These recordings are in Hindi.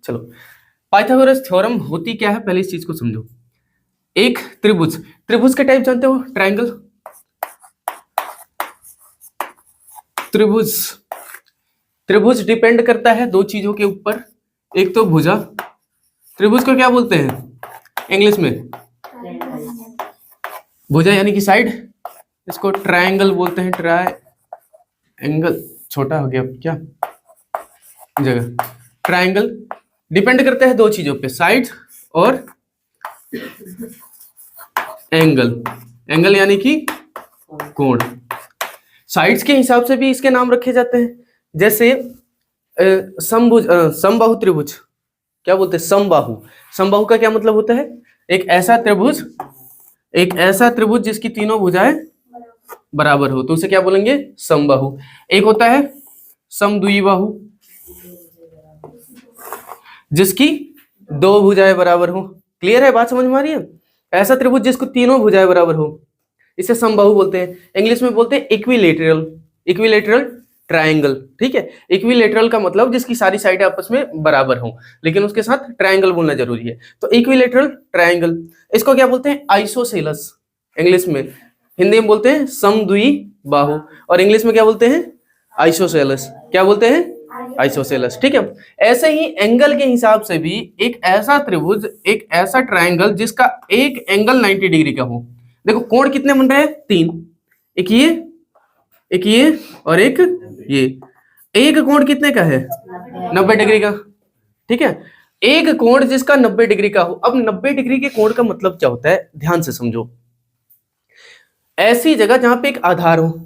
चलो, पाइथागोरस थ्योरम होती क्या है, पहले इस चीज को समझो। एक त्रिभुज, त्रिभुज के टाइप जानते हो, ट्रायंगल, त्रिभुज, त्रिभुज डिपेंड करता है दो चीजों के ऊपर, एक तो भुजा, त्रिभुज को क्या बोलते हैं इंग्लिश में, भुजा यानी कि साइड, इसको ट्रायंगल बोलते हैं, ट्रायंगल, छोटा हो गया क्या जगह, ट्रायंगल डिपेंड करता है दो चीजों पे, साइड और एंगल, एंगल यानी कि कोण। साइड्स के हिसाब से भी इसके नाम रखे जाते हैं, जैसे समभुज, समबाहु त्रिभुज, क्या बोलते हैं, समबाहु। समबाहु का क्या मतलब होता है, एक ऐसा त्रिभुज, एक ऐसा त्रिभुज जिसकी तीनों भुजाएं बराबर हो, तो उसे क्या बोलेंगे, समबाहु। एक होता है समद्विबाहु, जिसकी दो भुजाएं बराबर हो। क्लियर है, बात समझ में आ रही है। ऐसा त्रिभुज जिसको तीनों भुजाएं बराबर हो, इसे समबाहु बोलते हैं। इंग्लिश में बोलते हैं इक्विलेटरल, इक्विलेटरल ट्रायंगल। ठीक है, इक्विलेटरल का मतलब जिसकी सारी साइडें आपस में बराबर हो, लेकिन उसके साथ ट्रायंगल बोलना जरूरी है, तो इक्विलेटरल ट्रायंगल। इसको क्या बोलते हैं, आइसोसेलस इंग्लिश में, हिंदी में बोलते हैं समद्विबाहु, और इंग्लिश में क्या बोलते हैं, आइसोसेलस। क्या बोलते हैं, आइसोसेलस। ठीक है, ऐसे ही एंगल के हिसाब से भी एक ऐसा त्रिभुज, एक ऐसा ट्रायंगल जिसका एक एंगल 90 डिग्री का हो। देखो कोण कितने बन रहे हैं, तीन, एक ये और एक ये, एक कोण कितने का है, 90 डिग्री का। ठीक है, एक कोण जिसका 90 डिग्री का हो। अब 90 डिग्री के कोण का मतलब क्या होता है, ध्यान से समझो। ऐसी जगह जहां पे एक आधार हो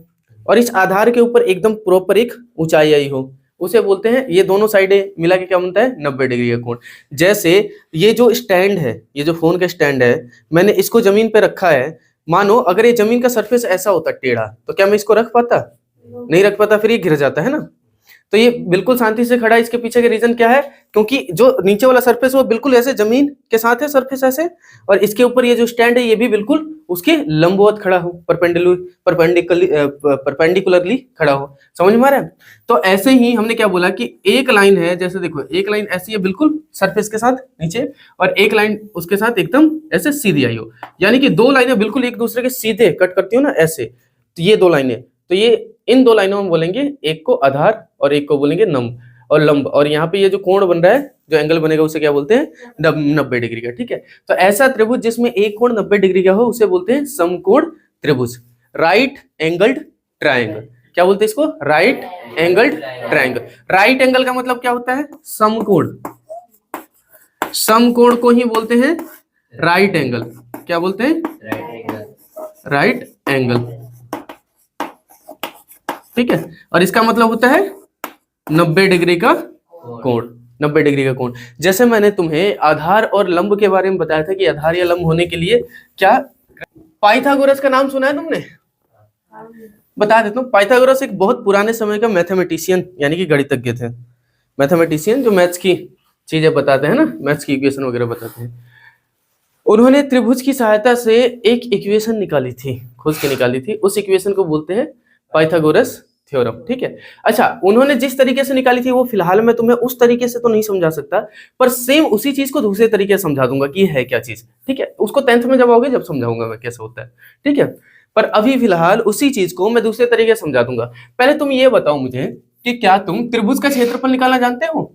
और इस आधार के ऊपर एकदम प्रॉपर एक ऊंचाई आई हो, उसे बोलते हैं, ये दोनों साइडें मिला के क्या बनता है, 90 डिग्री का कोण। जैसे ये जो स्टैंड है, ये जो फोन का स्टैंड है, मैंने इसको जमीन पे रखा है। मानो अगर ये जमीन का सरफेस ऐसा होता टेढ़ा, तो क्या मैं इसको रख पाता, नहीं रख पाता, फिर ये गिर जाता है ना। तो ये बिल्कुल शांति से खड़ा है, इसके पीछे का रीजन क्या है, क्योंकि जो नीचे वाला सरफेस वो बिल्कुल ऐसे जमीन के साथ है, सरफेस ऐसे, और इसके ऊपर ये जो स्टैंड है ये भी बिल्कुल उसके लंबवत खड़ा हो, परपेंडिकुलरली खड़ा हो। समझ में आ रहा है। तो ऐसे ही हमने क्या बोला कि एक लाइन है, जैसे देखो एक लाइन ऐसी है बिल्कुल सरफेस के साथ नीचे, और एक लाइन उसके साथ एकदम ऐसे सीधी आई हो, यानी कि दो लाइनें बिल्कुल एक दूसरे के सीधे कट करती हो ना ऐसे, तो ये दो लाइनें, तो ये इन दो लाइनों में बोलेंगे, एक को आधार और एक को बोलेंगे लंब, और यहाँ पे ये जो कोण बन रहा है, जो एंगल बनेगा, उसे क्या बोलते हैं, 90 डिग्री का। ठीक है, तो ऐसा त्रिभुज जिसमें एक कोण 90 डिग्री का हो, उसे बोलते हैं समकोण त्रिभुज, राइट एंगल्ड ट्रायंगल। क्या बोलते हैं इसको, right angled triangle. Right angle का मतलब क्या होता है, समकोण, समकोण को ही बोलते हैं राइट एंगल। क्या बोलते हैं, राइट एंगल। ठीक है, और इसका मतलब होता है 90 डिग्री का कोण, 90 डिग्री का कोण। जैसे मैंने तुम्हें आधार और लंब के बारे में बताया था कि आधार या लंब होने के लिए क्या, पाइथागोरस का नाम सुना है तुमने, बता देता हूँ। पाइथागोरस एक बहुत पुराने समय का मैथमेटिशियन यानी कि गणितज्ञ थे, मैथमेटिशियन जो मैथ्स की चीजें बताते हैं ना, मैथ्स की इक्वेशन वगैरह बताते हैं। उन्होंने त्रिभुज की सहायता से एक इक्वेशन निकाली थी, खोज के निकाली थी, उस इक्वेशन को बोलते हैं पाइथागोरस थ्योरम। ठीक है, अच्छा, उन्होंने जिस तरीके से निकाली थी वो फिलहाल मैं तुम्हें उस तरीके से तो नहीं समझा सकता, पर सेम उसी चीज को दूसरे तरीके से समझा दूंगा कि है क्या चीज। ठीक है, उसको 10th में जब आओगे जब समझाऊंगा मैं कैसे होता है। ठीक है, पर अभी फिलहाल उसी चीज को मैं दूसरे तरीके से समझा दूंगा। पहले तुम ये बताओ मुझे कि क्या तुम त्रिभुज का क्षेत्रफल निकालना जानते हो।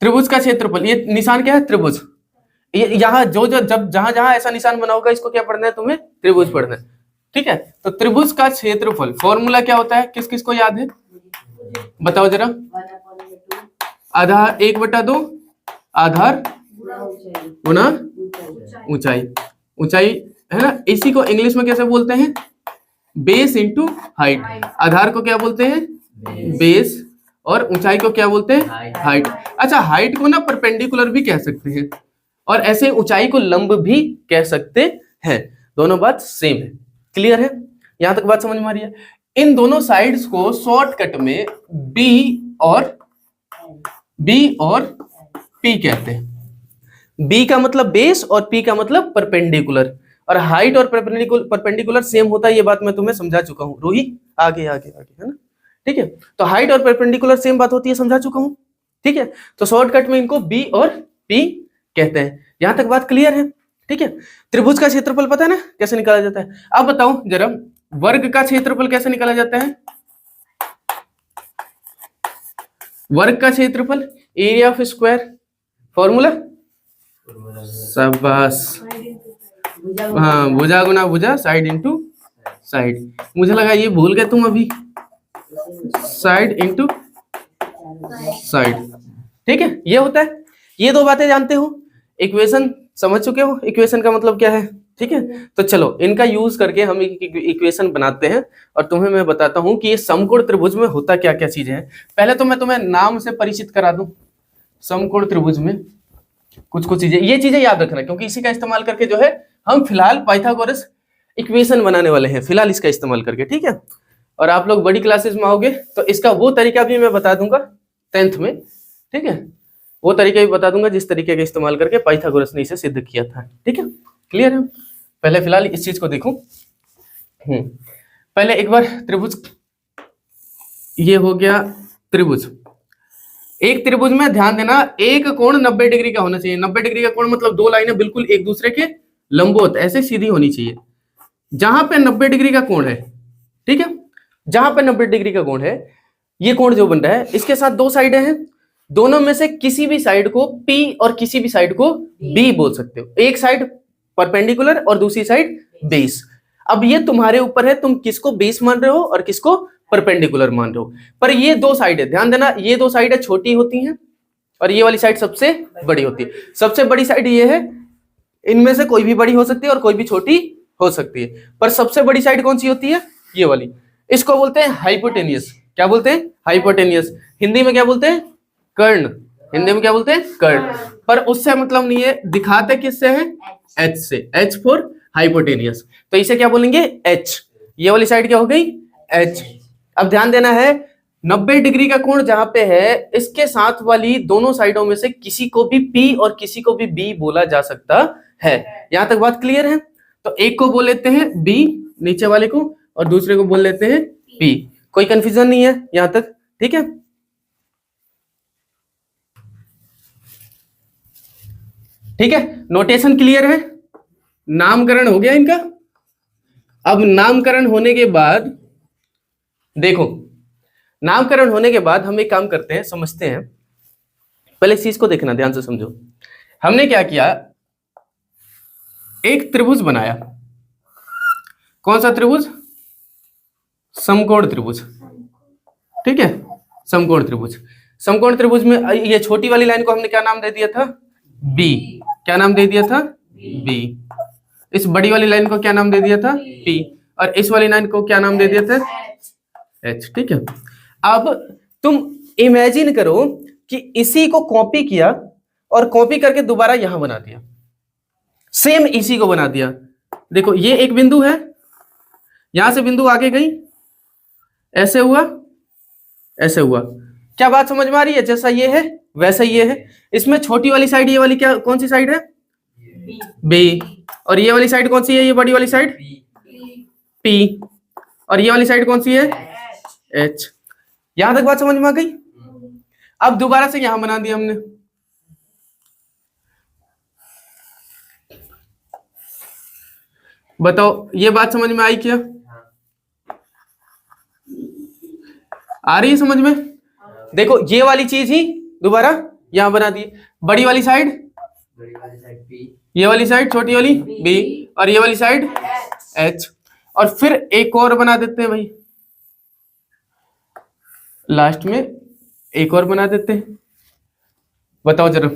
त्रिभुज का क्षेत्रफल, ये निशान क्या है, त्रिभुज, यहाँ जो जो जब जहां जहां ऐसा निशान बना होगा इसको क्या पढ़ना है तुम्हें, त्रिभुज पढ़ना है। ठीक है, तो त्रिभुज का क्षेत्रफल फॉर्मूला क्या होता है, किस किस को याद है, बताओ जरा। आधार 1/2 आधार गुना ऊंचाई, ऊंचाई है ना, इसी को इंग्लिश में कैसे बोलते हैं, बेस इंटू हाइट। आधार को क्या बोलते हैं, बेस, और ऊंचाई को क्या बोलते हैं, हाइट। अच्छा, हाइट को ना परपेंडिकुलर भी कह सकते हैं, और ऐसे ऊंचाई को लंब भी कह सकते हैं, दोनों बात सेम है। क्लियर है, यहां तक बात समझ में आ रही है। इन दोनों साइड्स को शॉर्टकट में बी और पी कहते हैं। बी का मतलब बेस और पी का मतलब परपेंडिकुलर, और हाइट और परपेंडिकुलर सेम होता है, ये बात मैं तुम्हें समझा चुका हूं। रोही आगे आगे आगे, है ना। ठीक है, तो हाइट और परपेंडिकुलर सेम बात होती है, समझा चुका हूं। ठीक है, तो शॉर्टकट में इनको बी और पी कहते हैं। यहां तक बात क्लियर है? ठीक है, त्रिभुज का क्षेत्रफल पता है ना कैसे निकाला जाता है? अब बताओ जरा, वर्ग का क्षेत्रफल कैसे निकाला जाता है? वर्ग का क्षेत्रफल एरिया ऑफ स्क्वायर, फॉर्मूला, शाबाश, हाँ, भुजा गुना भुजा, साइड इंटू साइड। मुझे लगा ये भूल गए तुम अभी, साइड इंटू साइड। ठीक है, ये होता है। ये दो बातें जानते हो, इक्वेशन समझ चुके हो, इक्वेशन का मतलब क्या है। ठीक है, तो चलो इनका यूज करके हम एक इक्वेशन बनाते हैं और तुम्हें मैं बताता हूं कि ये समकोण त्रिभुज में होता क्या क्या चीजें हैं। पहले तो मैं तुम्हें नाम से परिचित करा दूं। समकोण त्रिभुज में कुछ कुछ चीजें, ये चीजें याद रखना, क्योंकि इसी का इस्तेमाल करके जो है हम फिलहाल पाइथागोरस इक्वेशन बनाने वाले हैं, फिलहाल इसका इस्तेमाल करके। ठीक है, और आप लोग बड़ी क्लासेस में आओगे तो इसका वो तरीका भी मैं बता दूंगा 10th में। ठीक है, वो तरीका भी बता दूंगा जिस तरीके का इस्तेमाल करके पाइथागोरस ने इसे सिद्ध किया था। ठीक है, क्लियर है? पहले फिलहाल इस चीज को देखो। पहले एक बार त्रिभुज, ये हो गया त्रिभुज। एक त्रिभुज में ध्यान देना, एक कोण 90 डिग्री का होना चाहिए। 90 डिग्री का कोण मतलब दो लाइनें बिल्कुल एक दूसरे के लंबवत ऐसे सीधी होनी चाहिए। जहां पे 90 डिग्री का कोण है, ठीक है, जहां पे 90 डिग्री का कोण है, ये कोण जो बन रहा है इसके साथ दो साइडें हैं, दोनों में से किसी भी साइड को P और किसी भी साइड को B बोल सकते हो। एक साइड परपेंडिकुलर और दूसरी साइड बेस। अब ये तुम्हारे ऊपर है, तुम किसको बेस मान रहे हो और किसको परपेंडिकुलर मान रहे हो। पर ये दो साइड है, ध्यान देना, ये दो साइडें छोटी होती हैं और ये वाली साइड सबसे बड़ी होती है। सबसे बड़ी साइड ये है, इनमें से कोई भी बड़ी हो सकती है और कोई भी छोटी हो सकती है, पर सबसे बड़ी साइड कौन सी होती है? ये वाली। इसको बोलते हैं हाइपोटेनियस। क्या बोलते हैं? हाइपोटेनियस। हिंदी में क्या बोलते हैं? कर्ण। हिंदी में क्या बोलते हैं? कर्ण। पर उससे मतलब नहीं है, दिखाते किससे है? H से। H for hypotenuse. तो इसे क्या बोलेंगे? H। ये वाली साइड क्या हो गई? H। अब ध्यान देना है, 90 डिग्री का कोण जहां पे है, इसके साथ वाली दोनों साइडों में से किसी को भी P और किसी को भी B बोला जा सकता है। यहां तक बात क्लियर है? तो एक को बोल लेते हैं B, नीचे वाले को, और दूसरे को बोल लेते हैं P। कोई कंफ्यूजन नहीं है यहां तक? ठीक है, ठीक है, नोटेशन क्लियर है? नामकरण हो गया इनका। अब नामकरण होने के बाद देखो, नामकरण होने के बाद हम एक काम करते हैं, समझते हैं। पहले इस चीज को देखना, ध्यान से समझो। हमने क्या किया, एक त्रिभुज बनाया। कौन सा त्रिभुज? समकोण त्रिभुज। ठीक है, समकोण त्रिभुज। समकोण त्रिभुज में ये छोटी वाली लाइन को हमने क्या नाम दे दिया था? बी। क्या नाम दे दिया था? बी। इस बड़ी वाली लाइन को क्या नाम दे दिया था? पी। और इस वाली लाइन को क्या नाम दे दिया था? एच। ठीक है, अब तुम इमेजिन करो कि इसी को कॉपी किया और कॉपी करके दोबारा यहां बना दिया, सेम इसी को बना दिया। देखो ये एक बिंदु है, यहां से बिंदु आगे गई, ऐसे हुआ, ऐसे हुआ। क्या बात समझ में आ रही है? जैसा ये है वैसा ये है। इसमें छोटी वाली साइड, ये वाली क्या, कौन सी साइड है? बी। और ये वाली साइड कौन सी है? ये बड़ी वाली साइड पी। और ये वाली साइड कौन सी है? एच। यहां तक बात समझ में आ गई? अब दोबारा से यहां बना दिया हमने। बताओ ये बात समझ में आई क्या? आ रही है समझ में? देखो ये वाली चीज ही दोबारा यहां बना दी। बड़ी वाली साइड P, ये वाली साइड छोटी वाली B, और ये वाली साइड H। और फिर एक और बना देते हैं भाई, लास्ट में एक और बना देते हैं। बताओ जरा,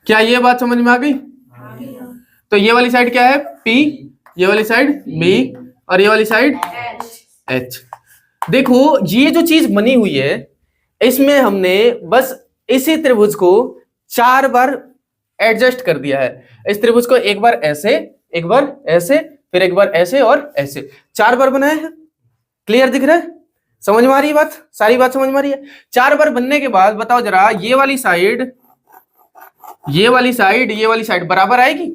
क्या ये बात समझ में आ गई? तो ये वाली साइड क्या है? P, ये वाली साइड B, और ये वाली साइड H। देखो ये जो चीज बनी हुई है, इसमें हमने बस इसी त्रिभुज को 4 बार एडजस्ट कर दिया है। इस त्रिभुज को एक बार ऐसे, एक बार ऐसे, फिर एक बार ऐसे और ऐसे, 4 बार बनाया है। क्लियर दिख रहा है? समझ में आ रही है बात? सारी बात समझ में आ रही है? 4 बार बनने के बाद बताओ जरा, ये वाली साइड, ये वाली साइड, ये वाली साइड बराबर आएगी?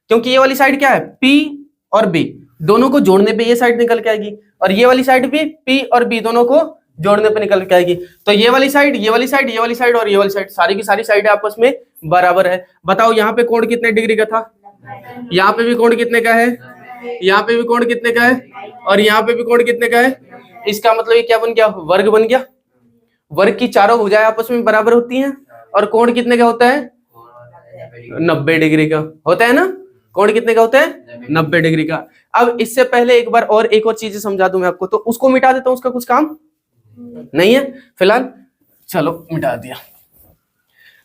क्योंकि ये वाली साइड क्या है? P और B, दोनों को जोड़ने पे ये साइड निकल के आएगी। और ये वाली साइड भी P और B दोनों को जोड़ने पे निकल के आएगी। तो ये वाली साइड, ये वाली साइड, ये वाली साइड और ये वाली साइड, सारी की सारी साइड आपस में बराबर है। बताओ यहाँ पे कोण कितने डिग्री का था, यहाँ पे भी कोण कितने का है, यहाँ पे भी कोण कितने का है, और यहाँ पे भी कोण कितने का है। इसका मतलब ये क्या बन गया, वर्ग बन गया। वर्ग की चारों भुजाएं आपस में बराबर होती हैं, और कोण कितने का होता है, 90 डिग्री का होता है ना। कोण कितने का होता है, 90 डिग्री का। अब इससे पहले एक बार और एक और चीज समझा दूं मैं आपको, तो उसको मिटा देता हूं, उसका कुछ काम नहीं है फिलहाल, चलो मिटा दिया।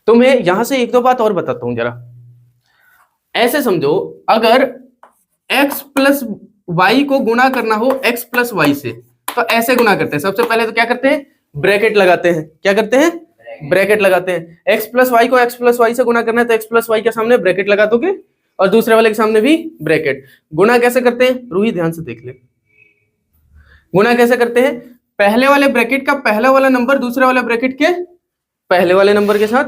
तुम्हें यहां से एक दो बात और बताता हूं जरा। ऐसे समझो, अगर x प्लस वाई को गुणा करना हो x प्लस वाई से, तो ऐसे गुणा करते हैं। सबसे पहले तो क्या करते हैं, ब्रैकेट लगाते हैं। क्या करते हैं, ब्रैकेट लगाते हैं। x प्लस वाई को x प्लस वाई से गुणा करना है, तो x प्लस वाई के सामने ब्रैकेट लगा दोगे, और दूसरे वाले के सामने भी ब्रैकेट। गुणा कैसे करते हैं, रूही ध्यान से देख ले। गुणा कैसे करते हैं, पहले वाले ब्रैकेट का पहला वाला नंबर दूसरे वाले ब्रैकेट के पहले वाले नंबर के साथ,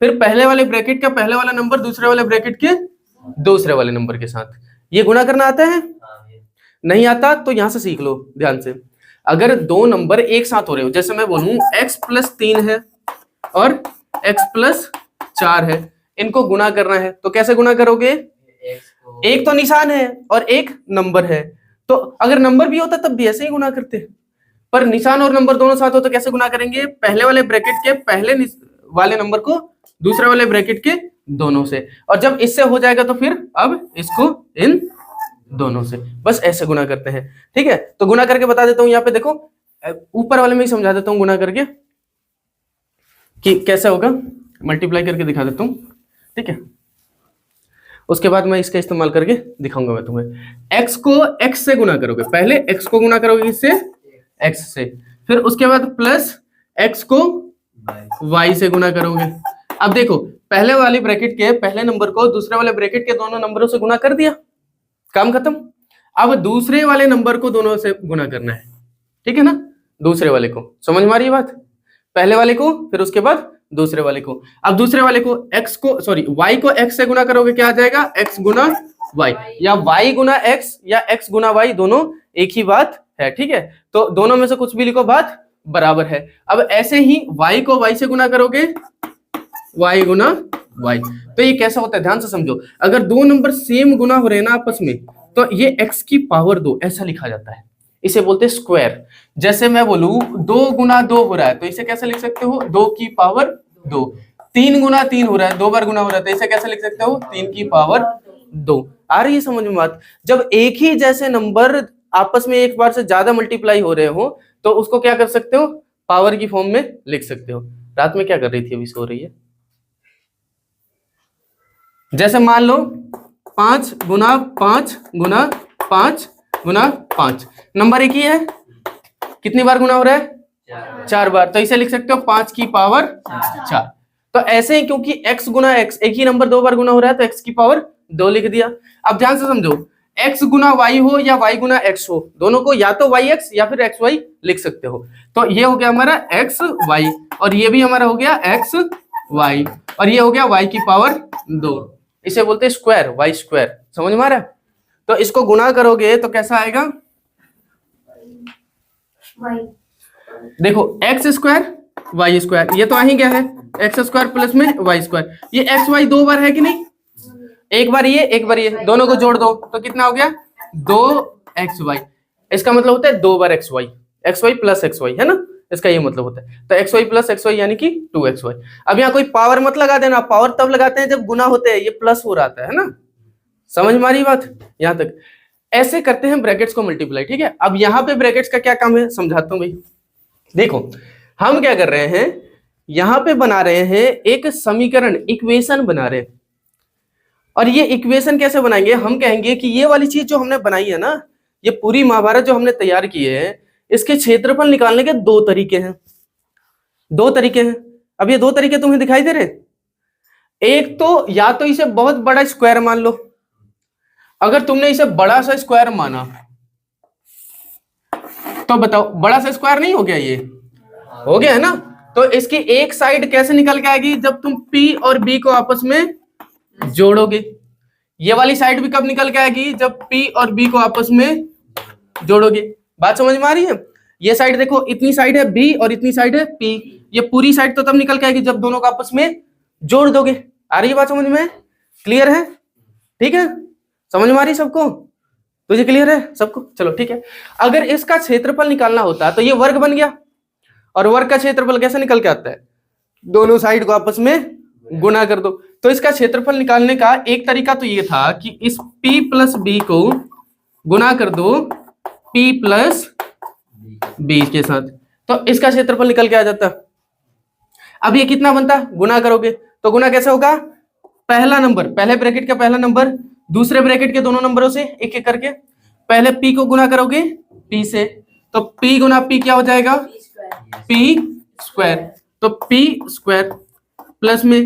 फिर पहले वाले ब्रैकेट का पहले वाला नंबर दूसरे वाले ब्रैकेट के दूसरे वाले नंबर के साथ। ये गुणा करना आता है, नहीं आता तो यहां से सीख लो ध्यान से। अगर दो नंबर एक साथ हो रहे हो, जैसे मैं बोलूं x प्लस 3 है और x प्लस 4 है, इनको गुणा करना है, तो कैसे गुणा करोगे, एक तो निशान है और एक नंबर है, तो अगर नंबर भी होता तब भी ऐसे ही गुणा करते, पर निशान और नंबर दोनों साथ हो तो कैसे गुणा करेंगे, पहले वाले ब्रैकेट के पहले वाले नंबर को दूसरे वाले ब्रैकेट के दोनों से, और जब इससे हो जाएगा तो फिर अब इसको इन दोनों से, बस ऐसे गुणा करते हैं। ठीक है, तो गुणा करके बता देता हूं, यहाँ पे देखो ऊपर वाले में ही समझा देता हूं गुणा करके कि कैसे होगा, मल्टीप्लाई करके दिखा देता हूं। ठीक है, उसके बाद मैं इसका इस्तेमाल करके दिखाऊंगा मैं तुम्हें। x को x से गुणा करोगे, पहले x को गुणा करोगे इससे x से, फिर उसके बाद प्लस x को y से गुणा करोगे। अब देखो, पहले वाली ब्रैकेट के पहले नंबर को दूसरे वाले ब्रैकेट के दोनों नंबरों से गुणा कर दिया, काम खत्म। अब दूसरे वाले नंबर को दोनों से गुणा करना है, ठीक है ना, दूसरे वाले को, समझ में आ रही है बात, पहले वाले को फिर उसके बाद दूसरे वाले को। अब दूसरे वाले को x को सॉरी y को x से गुणा करोगे, क्या आ जाएगा, x गुना y, या y गुना x या x गुना y, दोनों एक ही बात है। ठीक है, तो दोनों में से कुछ भी लिखो, बात बराबर है। अब ऐसे ही y को y से गुणा करोगे, y गुना y, तो ये कैसा होता है ध्यान से समझो। अगर दो नंबर सेम गुना हो रहे हैं ना आपस में, तो ये x की पावर 2 ऐसा लिखा जाता है, इसे बोलते हैं स्क्वायर। जैसे मैं बोलूं 2 गुना 2 हो रहा है, तो इसे कैसे लिख सकते हो, 2 की पावर 2। 3 गुना 3 हो रहा है, 2 बार गुना हो रहा है, तो इसे कैसे लिख सकते हो, 3 की पावर 2। आ रही है समझ में बात। जब एक ही जैसे नंबर आपस में एक बार से ज्यादा मल्टीप्लाई हो रहे हो, तो उसको क्या कर सकते हो, पावर की फॉर्म में लिख सकते हो। रात में क्या कर रही थी, अभी सो रही है। जैसे मान लो 5 गुना 5 गुना 5 गुना 5, नंबर एक ही है, कितनी बार गुना हो रहा है, 4 बार, तो इसे लिख सकते हो 5 की पावर 4। तो ऐसे ही क्योंकि x गुना x एक ही नंबर 2 बार गुना हो रहा है, तो x की पावर 2 लिख दिया। अब ध्यान से समझो, x गुना y हो या y गुना x हो, दोनों को या तो yx या फिर xy लिख सकते हो। तो ये हो गया हमारा xy, और ये भी हमारा हो गया xy, और ये हो गया y की पावर 2, इसे बोलते हैं स्क्वायर, y स्क्वायर। समझ में आ रहा है। तो इसको गुणा करोगे तो कैसा आएगा, देखो x स्क्वायर y स्क्वायर, ये तो आ ही गया है, x स्क्वायर प्लस में y स्क्वायर। ये x y 2 बार है कि नहीं, एक बार ये एक बार ये, दोनों को जोड़ दो तो कितना हो गया, 2xy। इसका मतलब होता है 2 बार xy प्लस xy, है ना, इसका ये मतलब होता है। तो xy प्लस xy यानी कि 2xy। अब यहाँ कोई पावर मत लगा देना, पावर तब लगाते हैं जब गुना होते हैं, ये प्लस हो रहा है ना, समझ में आ रही बात यहां तक। ऐसे करते हैं ब्रैकेट्स को मल्टीप्लाई। ठीक है, अब यहाँ पे ब्रैकेट्स का क्या काम है समझाता हूं भाई। देखो हम क्या कर रहे हैं, यहां पे बना रहे हैं एक समीकरण, इक्वेशन बना रहे हैं। और ये इक्वेशन कैसे बनाएंगे, हम कहेंगे कि ये वाली चीज जो हमने बनाई है ना, ये पूरी महाभारत जो हमने तैयार की है, इसके क्षेत्रफल निकालने के 2 तरीके हैं। 2 तरीके हैं। अब ये 2 तरीके तुम्हें दिखाई दे रहे हैं। एक तो या तो इसे बहुत बड़ा स्क्वायर मान लो, अगर तुमने इसे बड़ा सा स्क्वायर माना तो बताओ बड़ा सा स्क्वायर नहीं हो गया, ये हो गया है ना। तो इसकी एक साइड कैसे निकल के आएगी, जब तुम P और B को आपस में जोड़ोगे। ये वाली साइड भी कब निकल के आएगी, जब P और B को आपस में जोड़ोगे। बात समझ में आ रही है। ये साइड देखो, इतनी साइड है बी और इतनी साइड है पी, ये पूरी साइड तो तब निकल के आएगी जब दोनों को आपस में जोड़ दोगे। आ रही है बात समझ में? क्लियर है? ठीक है, समझ में आ रही सबको? तो ये क्लियर है सबको? चलो ठीक है। अगर इसका क्षेत्रफल निकालना होता तो ये वर्ग बन गया, और वर्ग का क्षेत्रफल कैसे निकल के आता है? दोनों साइड को आपस में गुना कर दो। तो इसका क्षेत्रफल निकालने का एक तरीका तो ये था कि इस p प्लस बी को गुना कर दो p प्लस बी के साथ, तो इसका क्षेत्रफल निकल के आ जाता। अब ये कितना बनता? गुना करोगे तो गुना कैसे होगा? पहला नंबर, पहले ब्रैकेट का पहला नंबर दूसरे ब्रैकेट के दोनों नंबरों से एक एक करके, पहले p को गुना करोगे p से, तो p गुना p क्या हो जाएगा? p स्क्वायर, तो p स्क्वायर प्लस में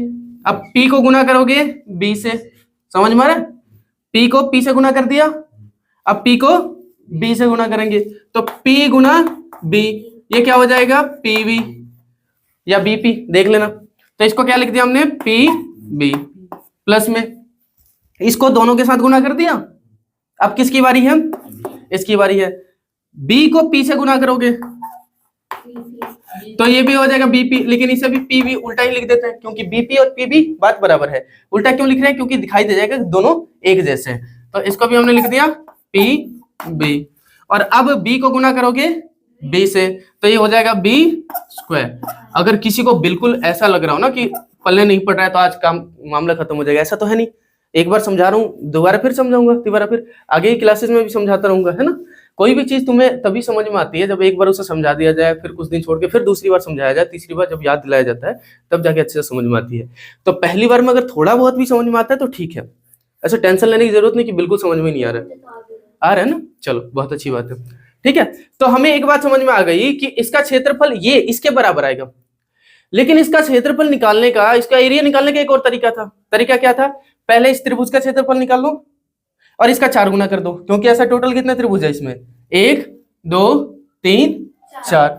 अब p को गुना करोगे b से, समझ में आ रहा है? p को p से गुना कर दिया, अब p को b से गुना करेंगे तो p गुना b, ये क्या हो जाएगा? pb या bp, देख लेना। तो इसको क्या लिख दिया हमने? pb प्लस में इसको दोनों के साथ गुना कर दिया। अब किसकी बारी है? इसकी बारी है। b को p से गुना करोगे तो ये भी हो जाएगा bp, लेकिन इसे भी pb उल्टा ही लिख देते हैं क्योंकि bp और pb बात बराबर है। उल्टा क्यों लिख रहे हैं? क्योंकि दिखाई दे जाएगा कि दोनों एक जैसे हैं। तो इसको भी हमने लिख दिया pb, और अब b को गुना करोगे b से तो ये हो जाएगा b स्क्वायर। अगर किसी को बिल्कुल ऐसा लग रहा हो ना कि पल्ले नहीं पड़ रहा है तो आज काम मामला खत्म हो जाएगा, ऐसा तो है नहीं। एक बार समझा रहा हूँ, दोबारा फिर समझाऊंगा, दोबारा फिर आगे की क्लासेस में भी समझाता रहूंगा, है ना। कोई भी चीज तुम्हें तभी समझ में आती है जब एक बार उसे समझा दिया जाए, फिर कुछ दिन छोड़ के फिर दूसरी बार समझाया जाए, तीसरी बार जब याद दिलाया जाता है तब जाके अच्छे से समझ में आती है। तो पहली बार में अगर थोड़ा बहुत भी समझ में आता है तो ठीक है, ऐसे टेंशन लेने की जरूरत नहीं कि बिल्कुल समझ में नहीं आ रहा है ना। चलो बहुत अच्छी बात है, ठीक है। तो हमें एक बात समझ में आ गई कि इसका क्षेत्रफल ये इसके बराबर आएगा, लेकिन इसका क्षेत्रफल निकालने का, इसका एरिया निकालने का एक और तरीका था। तरीका क्या था? पहले इस त्रिभुज का क्षेत्रफल निकाल लो और इसका 4 गुना कर दो, क्योंकि ऐसा टोटल कितने त्रिभुज है इसमें? 1 2 3 4।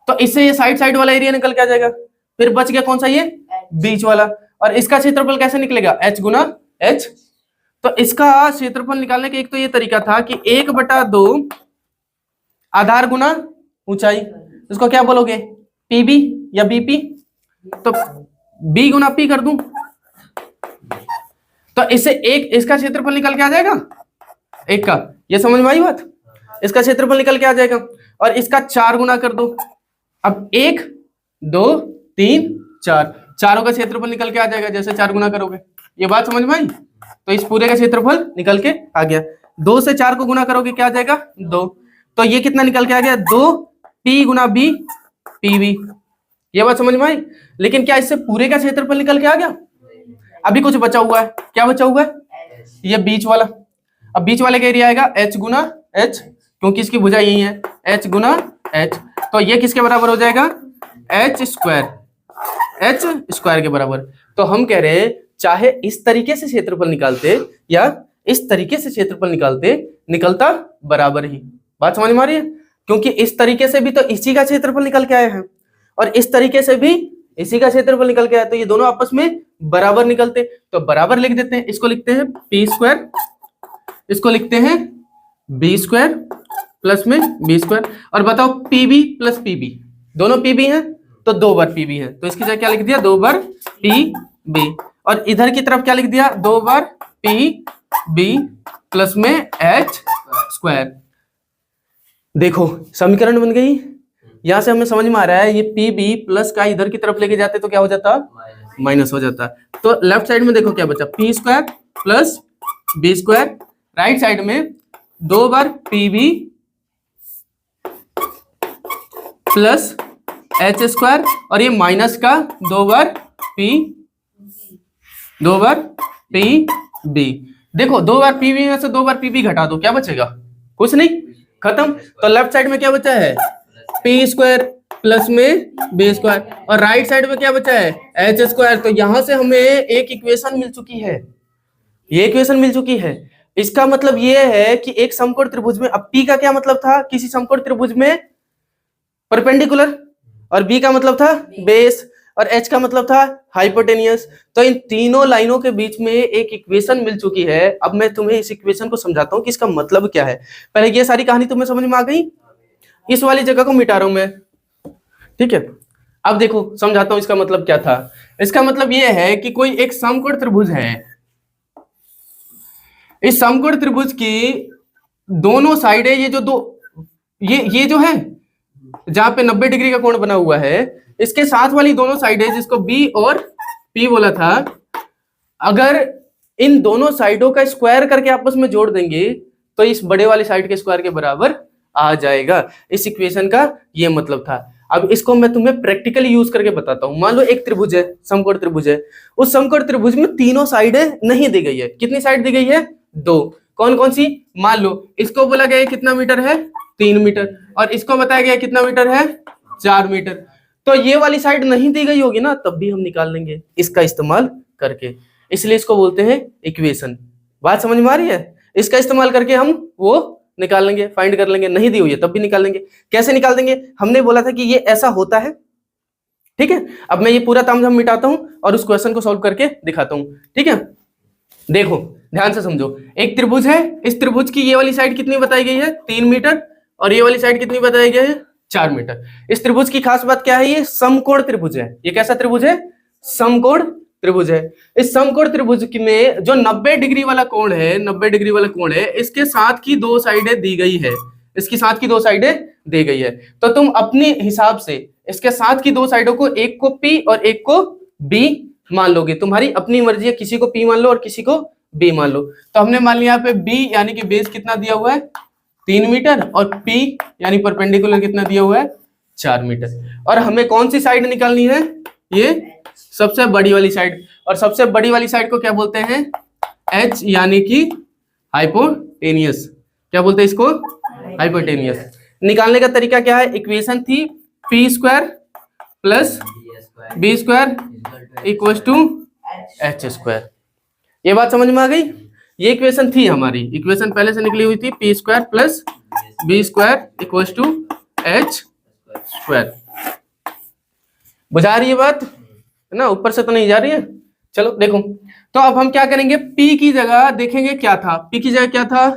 तो इससे ये साइड साइड वाला एरिया निकल के आ जाएगा। फिर बच गया कौन सा? ये बीच वाला। और इसका क्षेत्रफल कैसे निकलेगा? h गुना h। तो इसका क्षेत्रफल निकालने का एक तो ये तरीका था कि 1/2 आधार गुना ऊंचाई, इसको क्या बोलोगे? pb या bp। तो b गुना p कर दूं तो इससे एक इसका क्षेत्रफल निकल के आ जाएगा, एक का। ये समझ में आई बात? इसका क्षेत्रफल निकल के आ जाएगा और इसका 4 गुना कर दो। अब 1 2 3 4, चारों का क्षेत्रफल निकल के आ जाएगा जैसे 4 गुना करोगे। ये बात समझ में आई? तो इस पूरे का क्षेत्रफल निकल के आ गया। 2 से 4 को गुना करोगे क्या आ जाएगा? 2। तो ये कितना निकल के आ गया? 2 p गुना b pb। ये बात समझ में आई? लेकिन क्या इससे पूरे का क्षेत्रफल निकल के आ गया? अभी कुछ बचा हुआ है। क्या बचा हुआ है? ये बीच वाला। अब बीच वाले का एरिया आएगा h गुना h, क्योंकि इसकी भुजा यही है, h गुना h। तो ये किसके बराबर हो जाएगा? h स्क्वायर के बराबर। तो हम कह रहे हैं चाहे इस तरीके से क्षेत्रफल निकालते या इस तरीके से क्षेत्रफल निकालते, निकलता बराबर ही। बात समझ में आ रही है? क्योंकि इस तरीके से भी तो इसी का क्षेत्रफल निकल के आए हैं और इस तरीके से भी इसी का क्षेत्रफल निकल के आया, तो ये दोनों आपस में बराबर निकलते। तो बराबर लिख देते हैं, इसको लिखते हैं p स्क्वायर, इसको लिखते हैं b स्क्वायर प्लस में b स्क्वायर। और बताओ pb प्लस pb, दोनों pb हैं तो 2 बार pb है, तो इसकी जगह क्या लिख दिया? 2 बार pb। और इधर की तरफ क्या लिख दिया? 2 बार pb प्लस में h स्क्वायर। देखो समीकरण बन गई। यहां से हमें समझ में आ रहा है ये pb प्लस का इधर की तरफ लेके जाते तो क्या हो जाता? माइनस हो जाता। तो लेफ्ट साइड में देखो क्या बचा? p square plus b square. Right side में 2 बार pb प्लस h स्क्वायर, और ये माइनस का 2 बार pb। देखो 2 बार pb में से 2 बार pb घटा दो, क्या बचेगा? कुछ नहीं, खत्म। तो लेफ्ट साइड में क्या बचा है? p स्क्वायर प्लस में b स्क्वायर, और राइट साइड में क्या बचा है? h square. तो यहां से हमें एक इक्वेशन मिल चुकी है, ये इक्वेशन मिल चुकी है। इसका मतलब ये है कि एक समकोण त्रिभुज में, अब p का क्या मतलब था? किसी समकोण त्रिभुज में परपेंडिकुलर, और b का मतलब था बेस, और h का मतलब था हाइपोटेनियस। तो इन तीनों लाइनों के बीच में एक इक्वेशन मिल चुकी है। अब मैं तुम्हें इस इक्वेशन को समझाता हूं कि इसका मतलब क्या है। पहले ये सारी कहानी तुम्हें समझ में आ गई? इस वाली जगह को मिटा रहा हूं मैं, ठीक है। अब देखो समझाता हूं इसका मतलब क्या था। इसका मतलब ये है कि कोई एक समकोण त्रिभुज है, इस समकोण त्रिभुज की दोनों साइड है, ये जो दो ये जो है जहां पे 90 डिग्री का कोण बना हुआ है, इसके साथ वाली दोनों साइड है जिसको बी और पी बोला था, अगर इन दोनों साइडों का स्क्वायर करके आपस में जोड़ देंगे तो इस बड़े वाली साइड के स्क्वायर के बराबर आ जाएगा। इस इक्वेशन का ये मतलब था। अब इसको मैं तुम्हें प्रैक्टिकली यूज करके बताता हूं। मान लो एक त्रिभुज है, समकोण त्रिभुज है, उस समकोण त्रिभुज में तीनों साइडें नहीं दी गई है। कितनी साइड दी गई है? 2। कौन कौन सी? मान लो इसको बोला गया कितना मीटर है? 3 मीटर, और इसको बताया गया कितना मीटर है? 4 मीटर। तो ये वाली साइड नहीं दी गई होगी ना, तब भी हम निकाल लेंगे इसका इस्तेमाल करके, इसलिए इसको बोलते हैं इक्वेशन। बात समझ में आ रही है? इसका इस्तेमाल करके हम वो निकाल लेंगे, फाइंड कर लेंगे, नहीं दी हुई है तब भी निकाल लेंगे। कैसे निकाल देंगे? हमने बोला था कि ये ऐसा होता है, ठीक है। अब मैं ये पूरा तामझाम मिटाता हूं और उस क्वेश्चन को सॉल्व करके दिखाता हूं, ठीक है। देखो ध्यान से समझो, एक त्रिभुज है, इस त्रिभुज की ये वाली साइड कितनी बताई गई है? 3 मीटर, और ये वाली साइड कितनी बताई गई है? 4 मीटर। इस त्रिभुज की खास बात क्या है? ये समकोण त्रिभुज है। ये कैसा त्रिभुज है? समकोण त्रिभुज है। इस समकोण त्रिभुज में जो 90 डिग्री वाला कोण है, 90 डिग्री वाला कोण है, इसके साथ की दो साइडें दी गई है, इसकी साथ की दो साइडें दी गई है। तो तुम अपने हिसाब से इसके साथ की दो साइडों को, एक को P और एक को B मान लोगे। तुम्हारी अपनी मर्जी है, किसी को P मान लो और किसी को B मान लो। तो हमने मान लिया यहाँ पे B यानी कि बेस कितना दिया हुआ है? 3 मीटर, और P यानी परपेंडिकुलर कितना दिया हुआ है? 4 मीटर। और हमें कौन सी साइड निकालनी है? ये सबसे बड़ी वाली साइड। और सबसे बड़ी वाली साइड को क्या बोलते हैं? H यानी कि हाइपोटेनियस। क्या बोलते हैं इसको? हाइपोटेनियस। निकालने का तरीका क्या है? इक्वेशन थी P square plus B square equal to H square. ये बात समझ में आ गई? ये इक्वेशन थी हमारी, इक्वेशन पहले से निकली हुई थी, P square plus B square equal to H square. बुझा रही है बात है ना? ऊपर से तो नहीं जा रही है? चलो देखो, तो अब हम क्या करेंगे? P की जगह देखेंगे क्या था? P की जगह क्या था?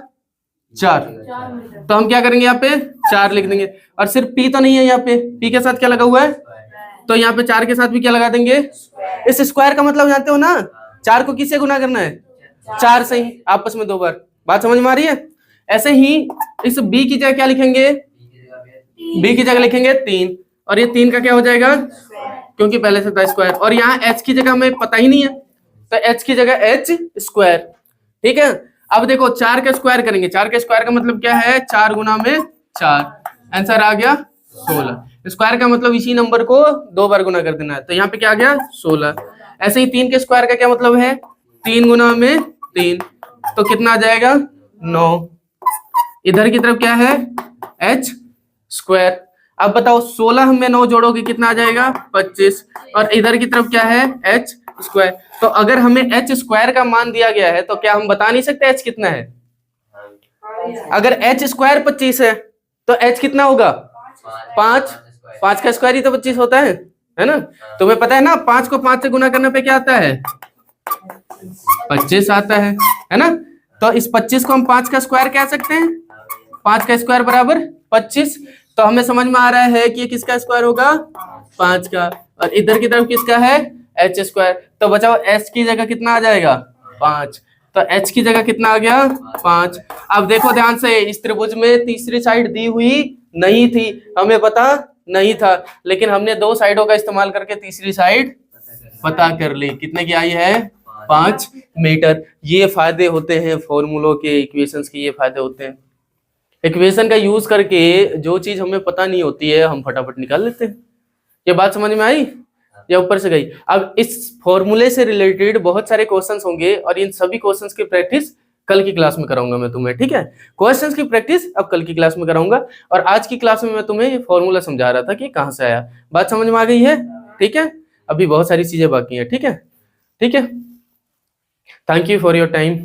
4। तो हम क्या करेंगे? यहाँ पे 4 लिख देंगे। और सिर्फ P तो नहीं है, यहाँ पे P के साथ क्या लगा हुआ है? तो यहाँ पे 4 के साथ भी क्या लगा देंगे? इस स्क्वायर का मतलब जानते हो ना? 4 को किससे गुना करना है? 4 से ही, आपस में 2 बार। बात समझ में आ रही है? ऐसे ही इस B की जगह क्या लिखेंगे? B की जगह लिखेंगे 3, और ये 3 का क्या हो जाएगा? क्योंकि पहले से था स्क्वायर। और यहाँ H की जगह हमें पता ही नहीं है, तो H की जगह H स्क्वायर, ठीक है। अब देखो 4 का स्क्वायर करेंगे, 4 के स्क्वायर का मतलब क्या है? 4 गुना में 4, आंसर आ गया 16। स्क्वायर का मतलब इसी नंबर को 2 बार गुना कर देना है, तो यहाँ पे क्या आ गया? 16। ऐसे ही 3 के स्क्वायर का क्या मतलब है? 3 गुना में 3, तो कितना आ जाएगा? 9। इधर की तरफ क्या है? H square. अब बताओ 16 में 9 जोड़ोगे कितना आ जाएगा? 25। और इधर की तरफ क्या है? H square. तो अगर हमें H स्क्वायर का मान दिया गया है तो क्या हम बता नहीं सकते H कितना है? अगर H स्क्वायर 25 है तो H कितना होगा? 5। 5 का स्क्वायर ही तो 25 होता है ना? तुम्हें पता है ना, 5 को 5 से गुना करने पे क्या आता है? 25 आता है ना? तो इस 25 को हम 5 का स्क्वायर कह सकते हैं। 5 का स्क्वायर बराबर 25। तो हमें समझ में आ रहा है कि ये किसका स्क्वायर होगा? 5 का। और इधर की तरफ किसका है? H square. तो बचाओ H की जगह कितना आ जाएगा? 5। तो H की जगह कितना आ गया? 5। अब देखो ध्यान से, इस त्रिभुज में तीसरी साइड दी हुई नहीं थी, हमें पता नहीं था, लेकिन हमने 2 साइडों का इस्तेमाल करके तीसरी साइड पता कर ली। कितने की आई है? 5 मीटर। ये फायदे होते हैं फॉर्मूलों के, इक्वेशंस के ये फायदे होते हैं। इक्वेशन का यूज करके जो चीज हमें पता नहीं होती है हम फटाफट निकाल लेते हैं। ये बात समझ में आई या ऊपर से गई? अब इस फॉर्मूले से रिलेटेड बहुत सारे क्वेश्चंस होंगे और इन सभी क्वेश्चंस की प्रैक्टिस कल की क्लास में कराऊंगा मैं तुम्हें, ठीक है। क्वेश्चंस की प्रैक्टिस अब कल की क्लास में कराऊंगा, और आज की क्लास में मैं तुम्हें ये फॉर्मूला समझा रहा था कि कहाँ से आया। बात समझ में आ गई है? ठीक है, अभी बहुत सारी चीजें बाकी है, ठीक है। ठीक है, thank you for your time.